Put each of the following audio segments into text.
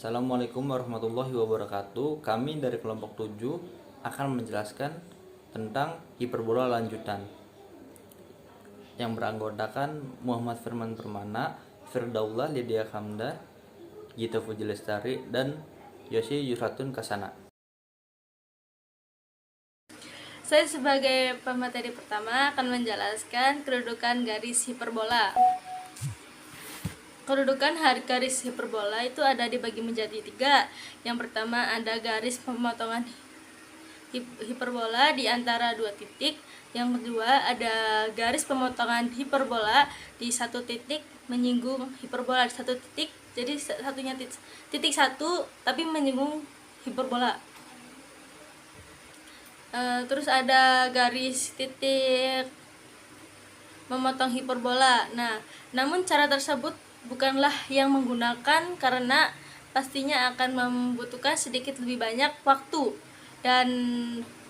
Assalamualaikum warahmatullahi wabarakatuh. Kami dari kelompok 7 akan menjelaskan tentang hiperbola lanjutan yang beranggotakan Muhammad Firman Permana, Firdaullah Lydia Hamda, Gita Puji Lestari, dan Yosi Yusratun Kasana. Saya sebagai pemateri pertama akan menjelaskan kedudukan garis hiperbola. Kedudukan garis hiperbola itu ada dibagi menjadi 3. Yang pertama ada garis pemotongan hiperbola di antara 2 titik. Yang kedua ada garis pemotongan hiperbola di 1 titik menyinggung hiperbola di 1 titik. Jadi satunya titik 1 tapi menyinggung hiperbola. Terus ada garis titik memotong hiperbola. Nah, namun cara tersebut bukanlah yang menggunakan karena pastinya akan membutuhkan sedikit lebih banyak waktu, dan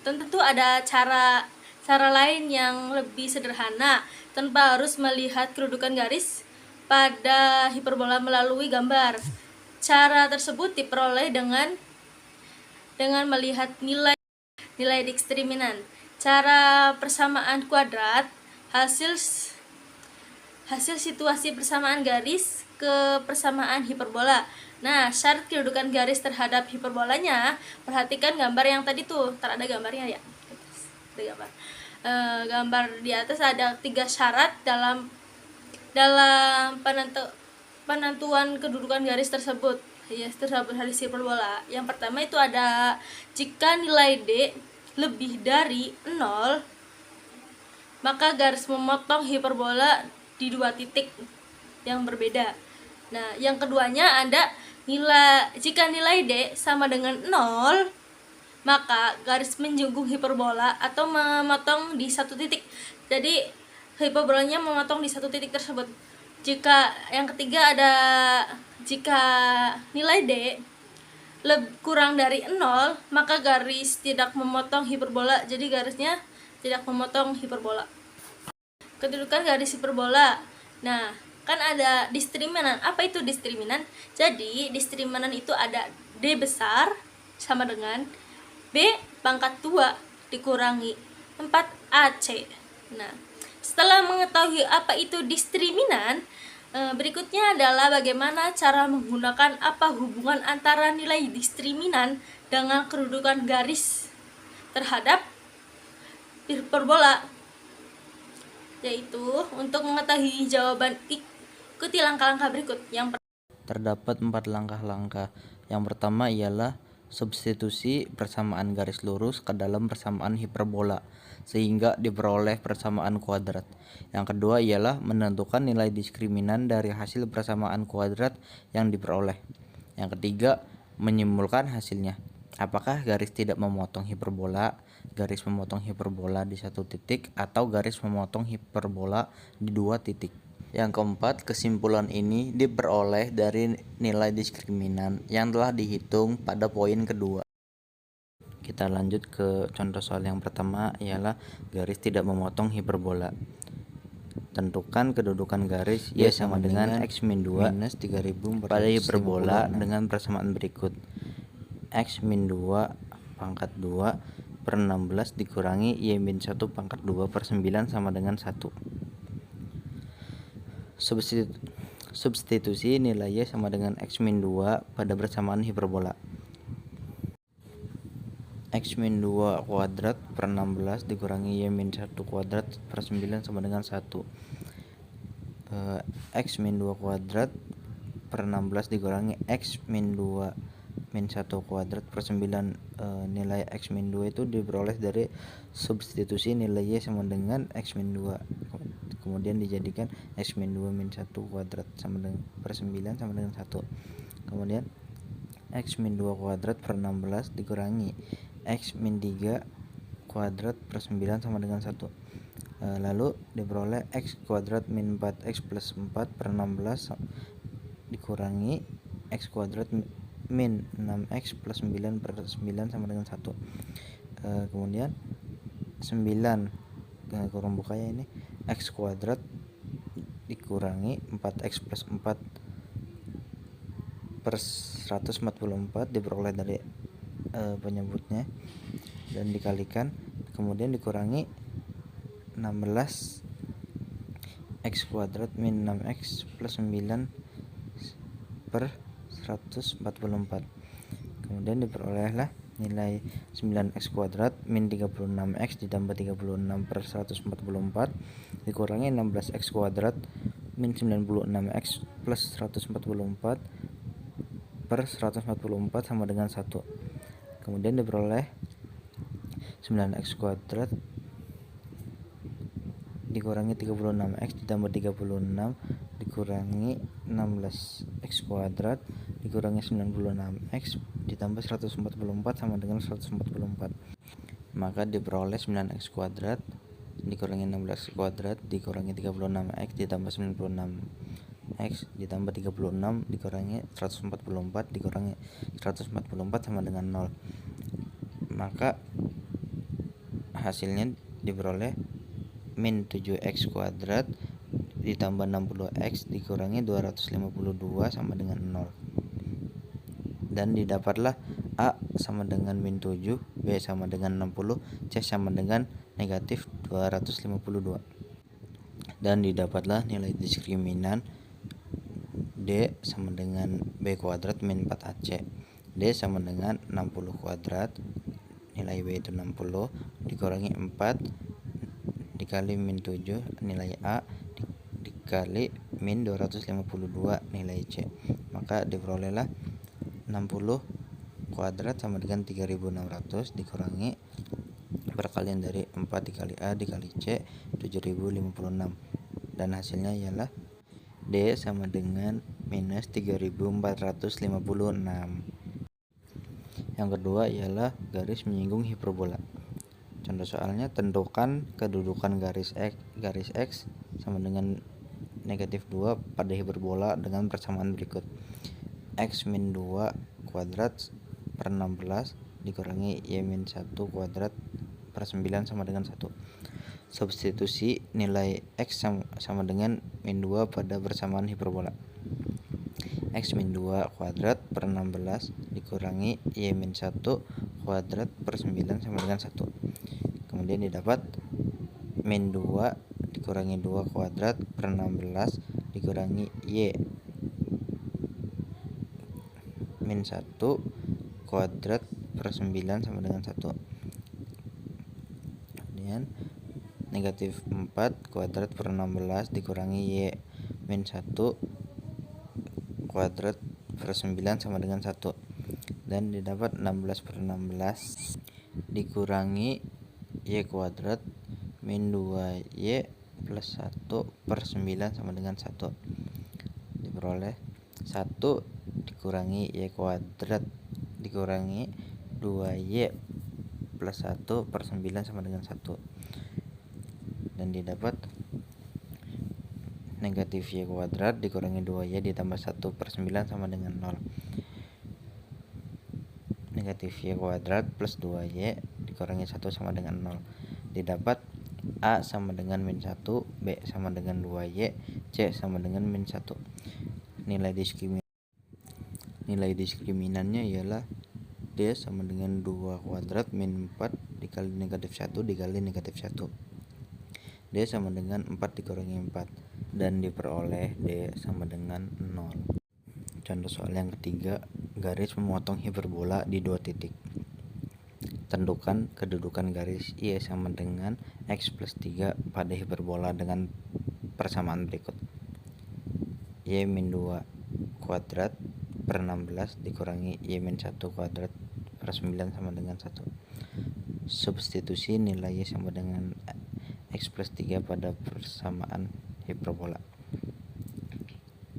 tentu ada cara lain yang lebih sederhana tanpa harus melihat kedudukan garis pada hiperbola melalui gambar. Cara tersebut diperoleh dengan melihat nilai diskriminan. Cara persamaan kuadrat hasil situasi persamaan garis ke persamaan hiperbola. Nah, syarat kedudukan garis terhadap hiperbolanya, perhatikan gambar yang tadi tuh, ada gambarnya ya. Ada gambar. Gambar di atas ada 3 syarat dalam penentuan kedudukan garis tersebut. Ya, tersebut garis hiperbola. Yang pertama itu ada jika nilai D lebih dari 0, maka garis memotong hiperbola di 2 titik yang berbeda. Nah, yang keduanya ada jika nilai D sama dengan 0, maka garis menyinggung hiperbola atau memotong di 1 titik. Jadi hiperbolanya memotong di 1 titik tersebut. Yang ketiga ada jika nilai D kurang dari 0, maka garis tidak memotong hiperbola. Jadi garisnya tidak memotong hiperbola. Kedudukan garis hiperbola. Nah, kan ada diskriminan. Apa itu diskriminan? Jadi diskriminan itu ada D besar sama dengan B pangkat 2 dikurangi 4AC. Nah, setelah mengetahui apa itu diskriminan, berikutnya adalah bagaimana cara menggunakan hubungan antara nilai diskriminan dengan kedudukan garis terhadap hiperbola. Yaitu untuk mengetahui jawaban, ikuti langkah-langkah berikut. Terdapat 4 langkah-langkah. Yang pertama ialah substitusi persamaan garis lurus ke dalam persamaan hiperbola sehingga diperoleh persamaan kuadrat. Yang kedua ialah menentukan nilai diskriminan dari hasil persamaan kuadrat yang diperoleh. Yang ketiga, menyimpulkan hasilnya. Apakah garis tidak memotong hiperbola, garis memotong hiperbola di 1 titik, atau garis memotong hiperbola di 2 titik. Yang keempat, kesimpulan ini diperoleh dari nilai diskriminan yang telah dihitung pada poin kedua. Kita lanjut ke contoh soal yang pertama, ialah garis tidak memotong hiperbola. Tentukan kedudukan garis Y sama dengan X-2 minus 3000 pada hiperbola dengan persamaan berikut. X-2 pangkat 2 per 16 dikurangi Y-1 pangkat 2 per 9 sama dengan 1. Substitusi nilai Y sama dengan X-2 pada persamaan hiperbola. X-2 kuadrat per 16 dikurangi Y-1 kuadrat per 9 sama dengan 1. X-2 kuadrat per 16 dikurangi X-2 min 1 kuadrat per 9. Nilai X-2 itu diperoleh dari substitusi nilai Y sama dengan X-2, kemudian dijadikan X-2 min 1 kuadrat sama dengan per 9 sama dengan 1. Kemudian X-2 kuadrat per 16 dikurangi X-3 kuadrat per 9 sama dengan 1. Lalu diperoleh X kuadrat min 4X plus 4 per 16 dikurangi X kuadrat min 6X plus 9 per 9 sama dengan 1. Kemudian 9 kurang buka ya, ini X kuadrat dikurangi 4X plus 4 per 144 diperoleh dari penyebutnya dan dikalikan, kemudian dikurangi 16 x kuadrat min 6x plus 9 per 144. Kemudian diperolehlah nilai 9x kuadrat min 36x ditambah 36 per 144 dikurangi 16x kuadrat min 96x plus 144 per 144 sama dengan 1. Kemudian diperoleh 9x kuadrat dikurangi 36x ditambah 36 dikurangi 16x kuadrat dikurangi 96x ditambah 144 sama dengan 144. Maka diperoleh 9x kuadrat dikurangi 16x kuadrat dikurangi 36x ditambah 96x ditambah 36 dikurangi 144 dikurangi 144 sama dengan 0. Maka hasilnya diperoleh min 7x kuadrat ditambah 60x dikurangi 252 sama dengan 0. Dan didapatlah A sama dengan min 7, B sama dengan 60, C sama dengan negatif 252. Dan didapatlah nilai diskriminan D sama dengan B kuadrat min 4AC. D sama dengan 60 kuadrat, nilai B itu 60, dikurangi 4 dikali min 7 nilai A dikali min 252 nilai C. Maka diperolehlah 60 kuadrat sama dengan 3600 dikurangi perkalian dari 4 dikali A dikali C 7056, dan hasilnya ialah D sama dengan minus 3456. Yang kedua ialah garis menyinggung hiperbola. Contoh soalnya, tentukan kedudukan garis X sama dengan negatif 2 pada hiperbola dengan persamaan berikut. X min 2 kuadrat per 16 dikurangi Y min 1 kuadrat per 9 sama dengan 1. Substitusi nilai X sama dengan min 2 pada persamaan hiperbola. X min 2 kuadrat per 16 dikurangi Y min 1 kuadrat per 9 sama dengan 1. Kemudian didapat min 2 dikurangi 2 kuadrat per 16 dikurangi Y min 1 kuadrat per 9 sama dengan 1. Kemudian negatif 4 kuadrat per 16 dikurangi Y min 1 kuadrat per 9 sama dengan 1. Dan didapat 16 per 16 dikurangi Y kuadrat min 2Y plus 1 per 9 sama dengan 1. Diperoleh 1 dikurangi Y kuadrat dikurangi 2Y plus 1 per 9 sama dengan 1. Dan didapat negatif Y kuadrat dikurangi 2Y ditambah 1 per 9 sama dengan 0. Negatif Y kuadrat plus 2Y dikurangi 1 sama dengan 0. Didapat A sama dengan min 1, B sama dengan 2Y, C sama dengan min 1. Nilai diskriminannya ialah D sama dengan 2 kuadrat min 4 dikali negatif 1 dikali negatif 1. D sama dengan 4 dikurangi 4 dan diperoleh D sama dengan 0. Contoh soal yang ketiga, garis memotong hiperbola di 2 titik. Tentukan kedudukan garis Y sama dengan X plus 3 pada hiperbola dengan persamaan berikut. Y min 2 kuadrat per 16 dikurangi Y min 1 kuadrat per 9 sama dengan 1. Substitusi nilai Y sama dengan X plus 3 pada persamaan hiperbola.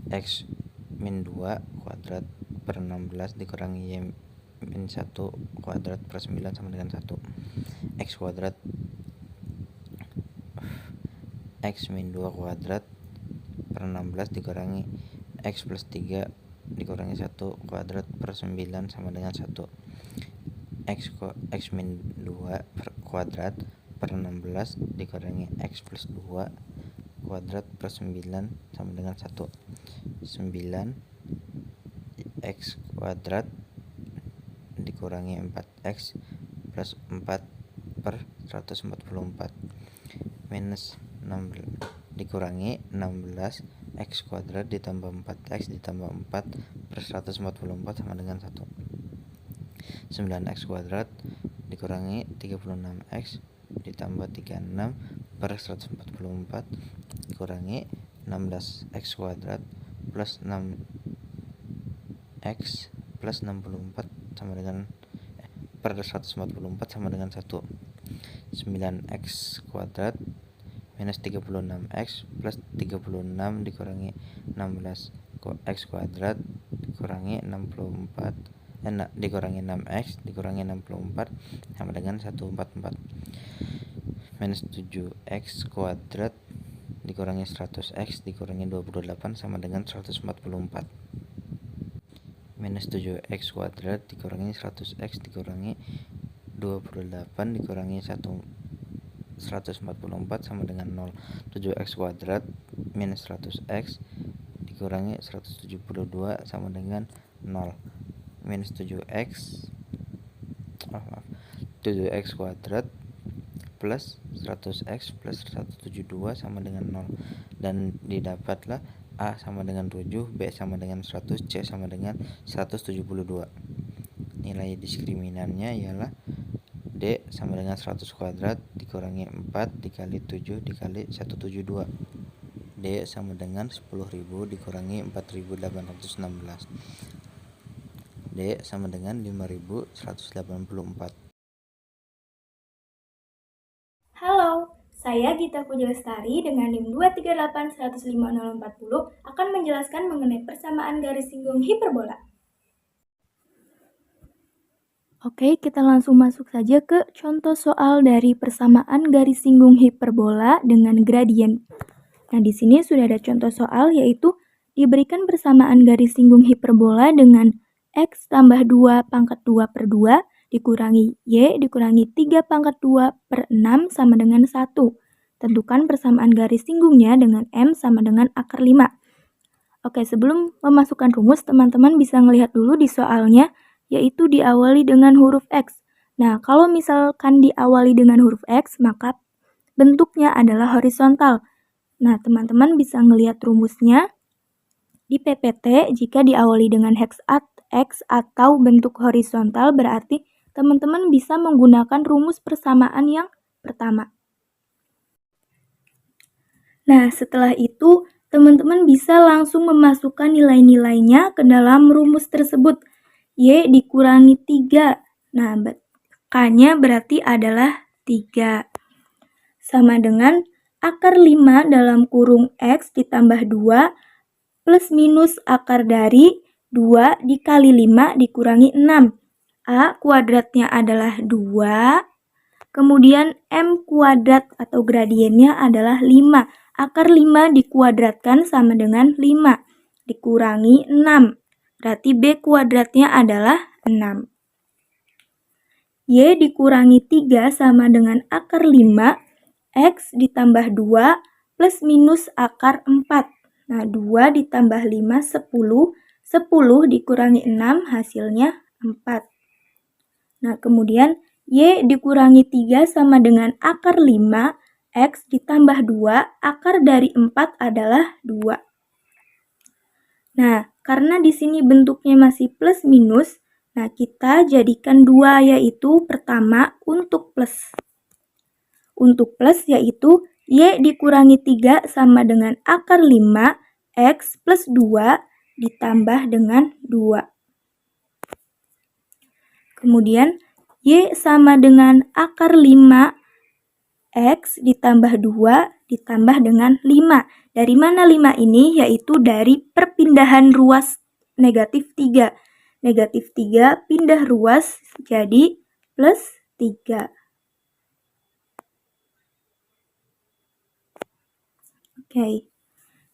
X min 2 kuadrat per 16 dikurangi Y min 1 kuadrat per 9 sama dengan 1. X kuadrat X min 2 kuadrat per 16 dikurangi X plus 3 dikurangi 1 kuadrat per 9 sama dengan 1. X min 2 kuadrat per 16 dikurangi X plus 2 kuadrat per 9 sama dengan 1. 9 X kuadrat dikurangi 4X plus 4 per 144 minus 16 dikurangi 16 X kuadrat ditambah 4X ditambah 4 per 144 sama dengan 1. 9X kuadrat dikurangi 36X ditambah 36 per 144 dikurangi 16X kuadrat plus 6X plus 64 sama dengan per 144 sama dengan 1. 9X kuadrat minus 36X plus 36 dikurangi 16X kuadrat dikurangi 64 dikurangi 6X dikurangi 64 sama dengan 144 minus 7X kuadrat dikurangi 100X dikurangi 28 sama dengan 144 minus 7X kuadrat dikurangi 100X dikurangi 28 dikurangi 144 sama dengan 0. 7X kuadrat minus 100X dikurangi 172 sama dengan 0. Minus 7X 7X kuadrat plus 100X plus 172 sama dengan 0. Dan didapatlah A sama dengan 7, B sama dengan 100, C sama dengan 172. Nilai diskriminannya ialah D sama dengan 100 kuadrat dikurangi 4 dikali 7 dikali 172. D sama dengan 10.000 dikurangi 4.816. D sama dengan 5.184. Halo, saya Gita Pujalestari dengan NIM 238105040 akan menjelaskan mengenai persamaan garis singgung hiperbola. Oke, kita langsung masuk saja ke contoh soal dari persamaan garis singgung hiperbola dengan gradien. Nah, di sini sudah ada contoh soal yaitu diberikan persamaan garis singgung hiperbola dengan X tambah 2 pangkat 2 per 2 dikurangi Y dikurangi 3 pangkat 2 per 6 sama dengan 1. Tentukan persamaan garis singgungnya dengan M sama dengan akar 5. Oke, sebelum memasukkan rumus, teman-teman bisa melihat dulu di soalnya, yaitu diawali dengan huruf X. Nah, kalau misalkan diawali dengan huruf X, maka bentuknya adalah horizontal. Nah, teman-teman bisa melihat rumusnya di PPT. Jika diawali dengan X atau bentuk horizontal, berarti teman-teman bisa menggunakan rumus persamaan yang pertama. Nah, setelah itu teman-teman bisa langsung memasukkan nilai-nilainya ke dalam rumus tersebut. Y dikurangi 3. Nah, K-nya berarti adalah 3. Sama dengan akar 5 dalam kurung X ditambah 2 plus minus akar dari 2 dikali 5 dikurangi 6. A kuadratnya adalah 2, kemudian M kuadrat atau gradiennya adalah 5. Akar 5 dikuadratkan sama dengan 5, dikurangi 6. Berarti B kuadratnya adalah 6. Y dikurangi 3 sama dengan akar 5, X ditambah 2 plus minus akar 4. Nah, 2 ditambah 5, 10. 10 dikurangi 6, hasilnya 4. Nah, kemudian Y dikurangi 3 sama dengan akar 5, X ditambah 2, akar dari 4 adalah 2. Nah, karena di sini bentuknya masih plus minus, nah kita jadikan 2 yaitu pertama untuk plus. Untuk plus yaitu Y dikurangi 3 sama dengan akar 5, X plus 2 ditambah dengan 2. Kemudian Y sama dengan akar 5, X ditambah 2 ditambah dengan 5. Dari mana 5 ini? Yaitu dari perpindahan ruas negatif 3. Negatif 3 pindah ruas jadi plus 3. Oke,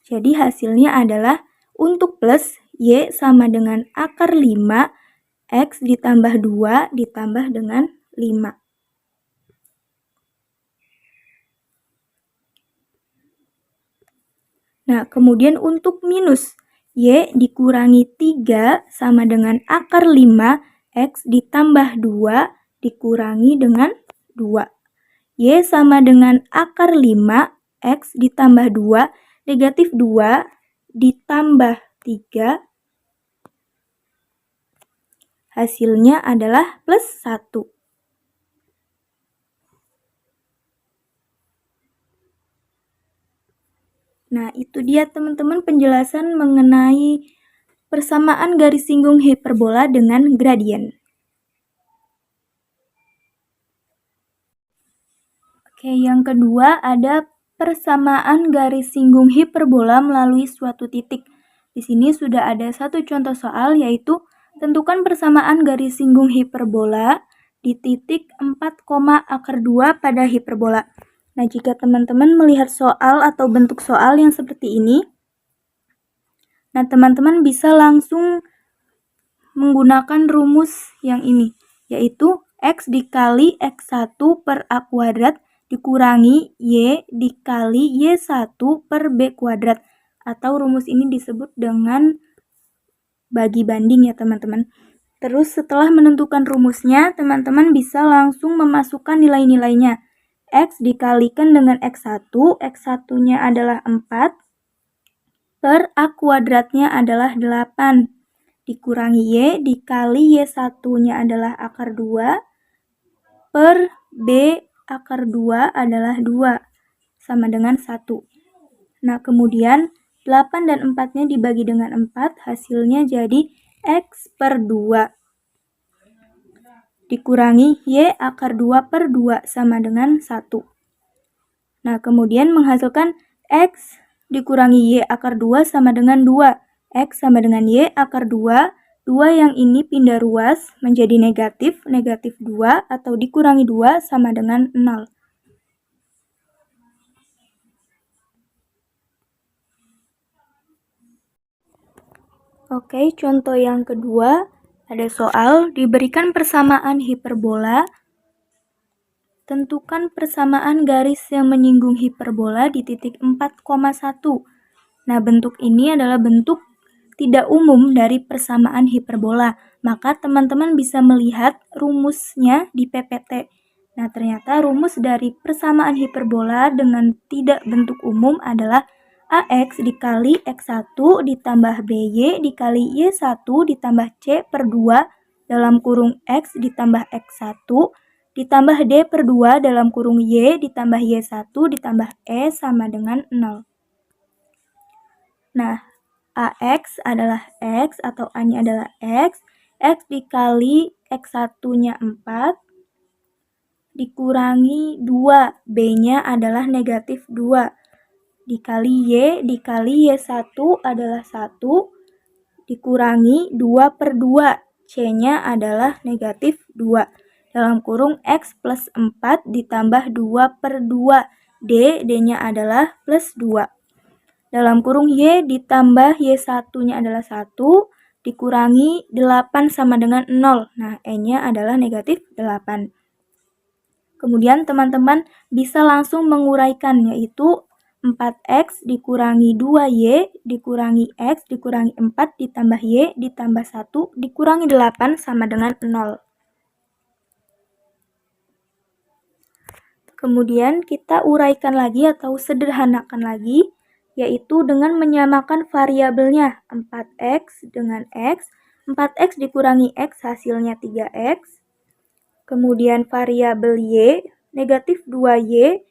jadi hasilnya adalah untuk plus Y sama dengan akar 5, X ditambah 2 ditambah dengan 5. Nah, kemudian untuk minus, Y dikurangi 3 sama dengan akar 5 X ditambah 2 dikurangi dengan 2. Y sama dengan akar 5 X ditambah 2 negatif 2 ditambah 3. Hasilnya adalah plus 1. Nah, itu dia teman-teman penjelasan mengenai persamaan garis singgung hiperbola dengan gradien. Oke, yang kedua ada persamaan garis singgung hiperbola melalui suatu titik. Di sini sudah ada satu contoh soal, yaitu tentukan persamaan garis singgung hiperbola di titik 4, akar 2 pada hiperbola. Nah, jika teman-teman melihat soal atau bentuk soal yang seperti ini, nah teman-teman bisa langsung menggunakan rumus yang ini, yaitu X dikali X1 per A kuadrat dikurangi Y dikali Y1 per B kuadrat. Atau rumus ini disebut dengan bagi banding ya teman-teman. Terus setelah menentukan rumusnya, teman-teman bisa langsung memasukkan nilai-nilainya. X dikalikan dengan X1, X1-nya adalah 4, per A kuadratnya adalah 8, dikurangi Y dikali Y1-nya adalah akar 2, per B akar 2 adalah 2, sama dengan 1. Nah, kemudian 8 dan 4-nya dibagi dengan 4, hasilnya jadi X per 2. Dikurangi Y akar 2 per 2 sama dengan 1. Nah, kemudian menghasilkan X dikurangi Y akar 2 sama dengan 2. X sama dengan Y akar 2. 2 yang ini pindah ruas menjadi negatif 2 atau dikurangi 2 sama dengan 0. Oke, contoh yang kedua. Ada soal, diberikan persamaan hiperbola. Tentukan persamaan garis yang menyinggung hiperbola di titik 4,1. Nah, bentuk ini adalah bentuk tidak umum dari persamaan hiperbola. Maka teman-teman bisa melihat rumusnya di PPT. Nah, ternyata rumus dari persamaan hiperbola dengan tidak bentuk umum adalah AX dikali X1 ditambah BY dikali Y1 ditambah C per 2 dalam kurung X ditambah X1 ditambah D per 2 dalam kurung Y ditambah Y1 ditambah E sama dengan 0. Nah, AX adalah X atau A-nya adalah X. X dikali X1-nya 4 dikurangi 2. B-nya adalah negatif 2. Dikali Y dikali Y1 adalah 1. Dikurangi 2 per 2. C-nya adalah negatif 2. Dalam kurung X plus 4 ditambah 2 per 2. D-nya adalah plus 2. Dalam kurung Y ditambah Y1-nya adalah 1. Dikurangi 8 sama dengan 0. Nah, E-nya adalah negatif 8. Kemudian teman-teman bisa langsung menguraikan, yaitu 4X dikurangi 2Y dikurangi X dikurangi 4 ditambah Y ditambah 1 dikurangi 8 sama dengan 0. Kemudian kita uraikan lagi atau sederhanakan lagi, yaitu dengan menyamakan variabelnya 4X dengan X. 4X dikurangi X hasilnya 3X. Kemudian variabel Y negatif 2Y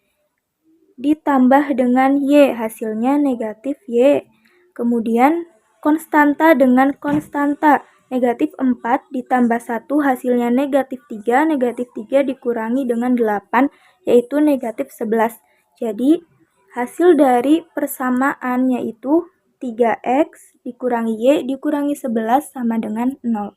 ditambah dengan Y, hasilnya negatif Y. Kemudian konstanta dengan konstanta, negatif 4 ditambah 1 hasilnya negatif 3, negatif 3 dikurangi dengan 8, yaitu negatif 11. Jadi hasil dari persamaan yaitu 3X dikurangi Y dikurangi 11 sama dengan 0.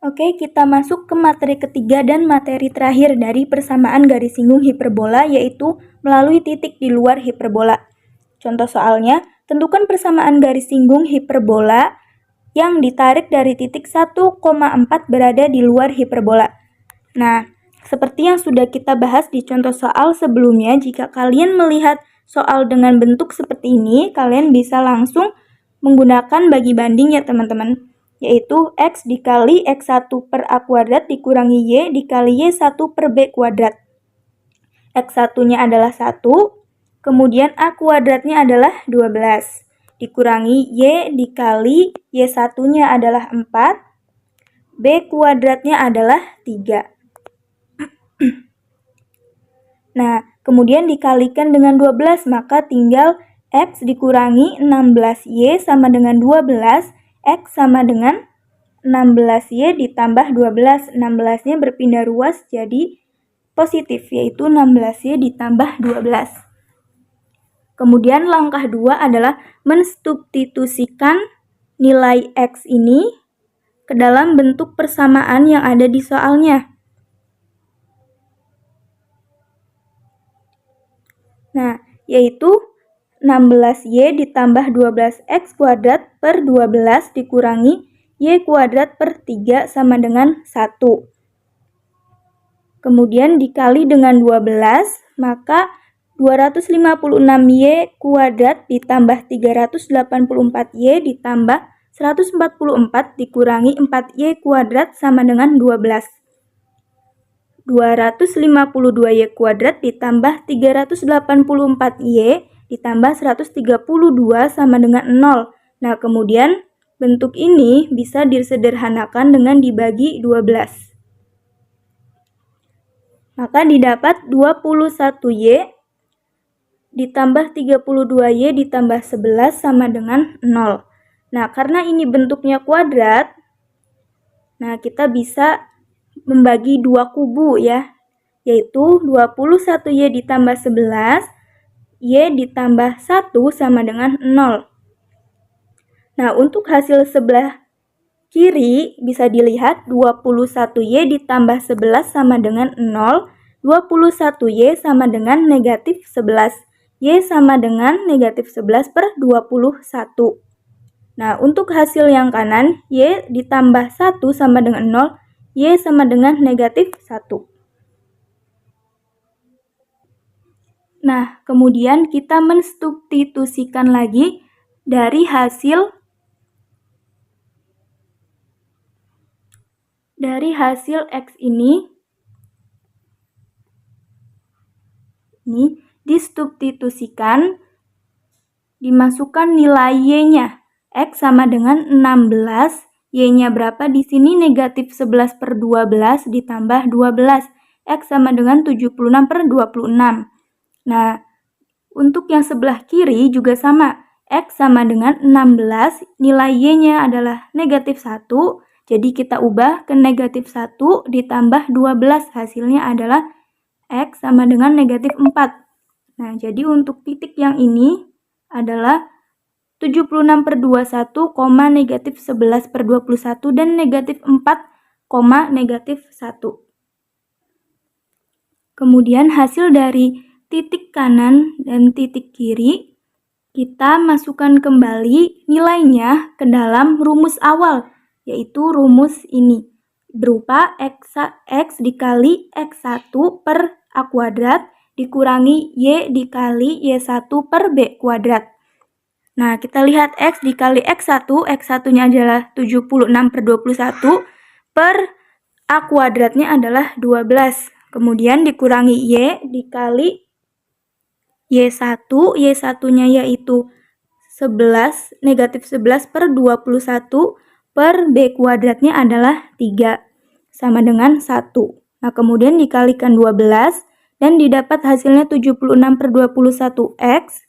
Oke, kita masuk ke materi ketiga dan materi terakhir dari persamaan garis singgung hiperbola, yaitu melalui titik di luar hiperbola. Contoh soalnya, tentukan persamaan garis singgung hiperbola yang ditarik dari titik 1,4 berada di luar hiperbola. Nah, seperti yang sudah kita bahas di contoh soal sebelumnya, jika kalian melihat soal dengan bentuk seperti ini, kalian bisa langsung menggunakan bagi banding ya teman-teman, yaitu X dikali X1 per A kuadrat dikurangi Y dikali Y1 per B kuadrat. X1-nya adalah 1, kemudian A kuadratnya adalah 12, dikurangi Y dikali Y1-nya adalah 4, B kuadratnya adalah 3. Nah, kemudian dikalikan dengan 12, maka tinggal X dikurangi 16Y sama dengan 12, X sama dengan 16Y ditambah 12, 16-nya berpindah ruas jadi positif, yaitu 16Y ditambah 12. Kemudian langkah 2 adalah mensubstitusikan nilai X ini ke dalam bentuk persamaan yang ada di soalnya. Nah, yaitu 16Y ditambah 12X kuadrat per 12 dikurangi Y kuadrat per 3 sama dengan 1. Kemudian dikali dengan 12, maka 256Y kuadrat ditambah 384Y ditambah 144 dikurangi 4Y kuadrat sama dengan 12. 252Y kuadrat ditambah 384Y ditambah 132 sama dengan 0. Nah, kemudian bentuk ini bisa disederhanakan dengan dibagi 12. Maka didapat 21Y ditambah 32Y ditambah 11 sama dengan 0. Nah, karena ini bentuknya kuadrat, nah kita bisa membagi 2 kubu ya, yaitu 21Y ditambah 11, Y ditambah 1 sama dengan 0. Nah, untuk hasil sebelah kiri bisa dilihat 21Y ditambah 11 sama dengan 0, 21Y sama dengan negatif 11, Y sama dengan negatif 11 per 21. Nah, untuk hasil yang kanan, Y ditambah 1 sama dengan 0, Y sama dengan negatif 1. Nah, kemudian kita mensubstitusikan lagi dari hasil X ini disubstitusikan, dimasukkan nilai Y-nya. X sama dengan 16, Y-nya berapa? Di sini negatif 11 per 12 ditambah 12. X sama dengan 76 per 26. Nah, untuk yang sebelah kiri juga sama. X sama dengan 16, nilai Y-nya adalah negatif 1. Jadi kita ubah ke negatif 1 ditambah 12. Hasilnya adalah X sama dengan negatif 4. Nah, jadi untuk titik yang ini adalah 76 per 21, negatif 11 per 21, dan negatif 4, negatif 1. Kemudian hasil dari titik kanan dan titik kiri, kita masukkan kembali nilainya ke dalam rumus awal, yaitu rumus ini, berupa X dikali X1 per A kuadrat dikurangi Y dikali Y1 per B kuadrat. Nah, kita lihat X dikali X1, X1-nya adalah 76 per 21, per A kuadratnya adalah 12. Kemudian dikurangi Y dikali Y1, Y1-nya yaitu 11, negatif 11 per 21, per B kuadratnya adalah 3, sama dengan 1. Nah, kemudian dikalikan 12, dan didapat hasilnya 76 per 21X,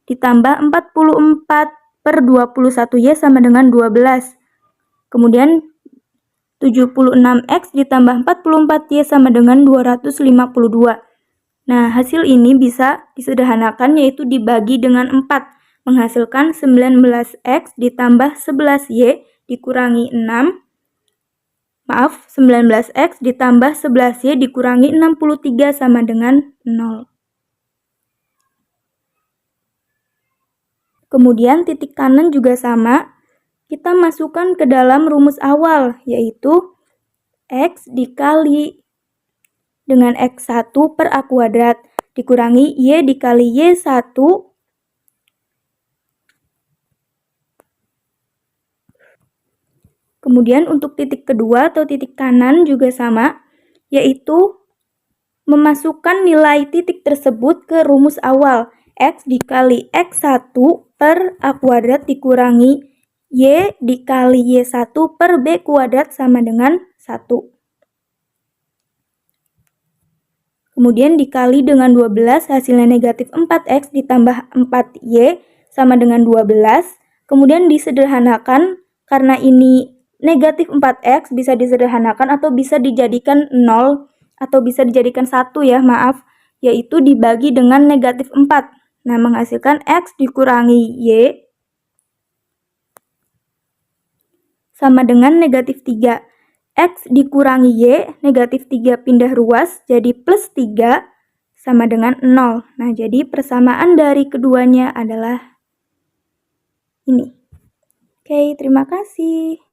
ditambah 44 per 21Y sama dengan 12. Kemudian 76X ditambah 44Y sama dengan 252. Nah, hasil ini bisa disederhanakan, yaitu dibagi dengan 4, menghasilkan 19X ditambah 11Y dikurangi 19X ditambah 11Y dikurangi 63 sama dengan 0. Kemudian titik kanan juga sama, kita masukkan ke dalam rumus awal, yaitu X dikali dengan X1 per A kuadrat dikurangi Y dikali Y1 Kemudian untuk titik kedua atau titik kanan juga sama, yaitu memasukkan nilai titik tersebut ke rumus awal. X dikali X1 per A kuadrat dikurangi Y dikali Y1 per B kuadrat sama dengan 1. Kemudian dikali dengan 12, hasilnya negatif 4X ditambah 4Y sama dengan 12. Kemudian disederhanakan, karena ini negatif 4X bisa disederhanakan atau bisa dijadikan 0 atau bisa dijadikan 1 ya, maaf, yaitu dibagi dengan negatif 4. Nah, menghasilkan X dikurangi Y sama dengan negatif 3. X dikurangi Y, negatif 3 pindah ruas jadi plus 3 sama dengan 0. Nah, jadi persamaan dari keduanya adalah ini. Oke, terima kasih.